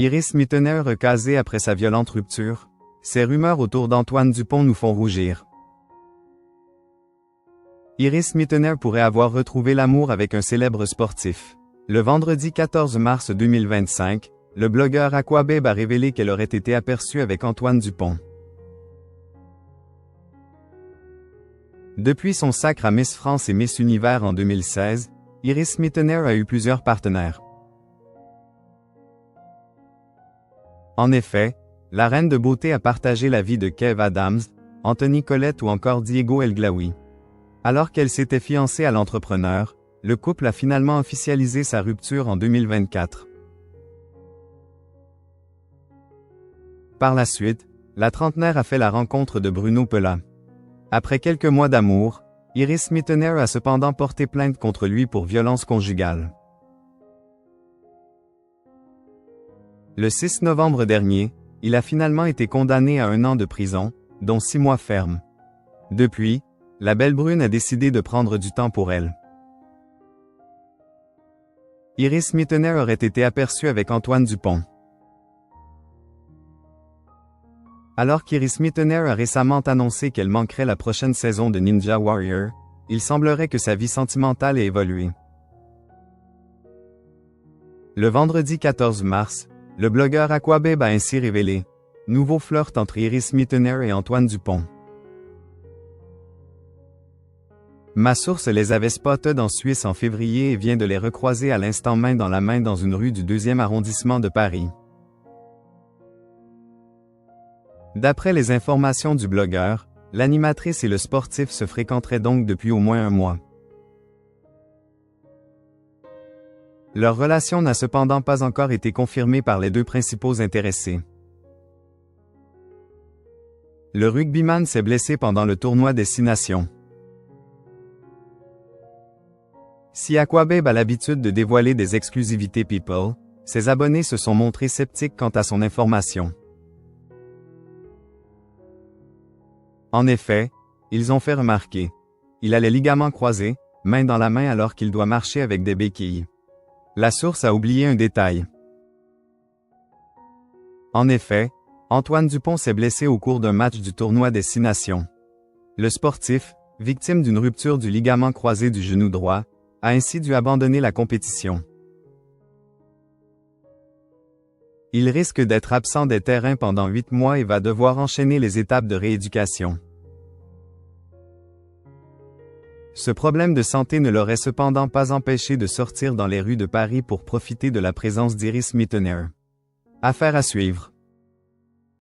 Iris Mittener recasée après sa violente rupture. Ces rumeurs autour d'Antoine Dupont nous font rougir. Iris Mittener pourrait avoir retrouvé l'amour avec un célèbre sportif. Le vendredi 14 mars 2025, le blogueur Aquababe a révélé qu'elle aurait été aperçue avec Antoine Dupont. Depuis son sacre à Miss France et Miss Univers en 2016, Iris Mittener a eu plusieurs partenaires. En effet, la reine de beauté a partagé la vie de Kev Adams, Anthony Collette ou encore Diego El Glaoui. Alors qu'elle s'était fiancée à l'entrepreneur, le couple a finalement officialisé sa rupture en 2024. Par la suite, la trentenaire a fait la rencontre de Bruno Pelat. Après quelques mois d'amour, Iris Mittener a cependant porté plainte contre lui pour violence conjugale. Le 6 novembre dernier, il a finalement été condamné à 1 an de prison, dont 6 mois fermes. Depuis, la belle brune a décidé de prendre du temps pour elle. Iris Mittener aurait été aperçue avec Antoine Dupont. Alors qu'Iris Mittener a récemment annoncé qu'elle manquerait la prochaine saison de Ninja Warrior, il semblerait que sa vie sentimentale ait évolué. Le vendredi 14 mars, le blogueur Aquababe a ainsi révélé « Nouveau flirt entre Iris Mittener et Antoine Dupont ». Ma source les avait spotted en Suisse en février et vient de les recroiser à l'instant main dans la main dans une rue du 2e arrondissement de Paris. D'après les informations du blogueur, l'animatrice et le sportif se fréquenteraient donc depuis au moins 1 mois. Leur relation n'a cependant pas encore été confirmée par les 2 principaux intéressés. Le rugbyman s'est blessé pendant le tournoi des 6 Nations. Si Aquababe a l'habitude de dévoiler des exclusivités People, ses abonnés se sont montrés sceptiques quant à son information. En effet, ils ont fait remarquer. Il a les ligaments croisés, main dans la main alors qu'il doit marcher avec des béquilles. La source a oublié un détail. En effet, Antoine Dupont s'est blessé au cours d'un match du tournoi des 6 Nations. Le sportif, victime d'une rupture du ligament croisé du genou droit, a ainsi dû abandonner la compétition. Il risque d'être absent des terrains pendant 8 mois et va devoir enchaîner les étapes de rééducation. Ce problème de santé ne l'aurait cependant pas empêché de sortir dans les rues de Paris pour profiter de la présence d'Iris Mittener. Affaire à suivre.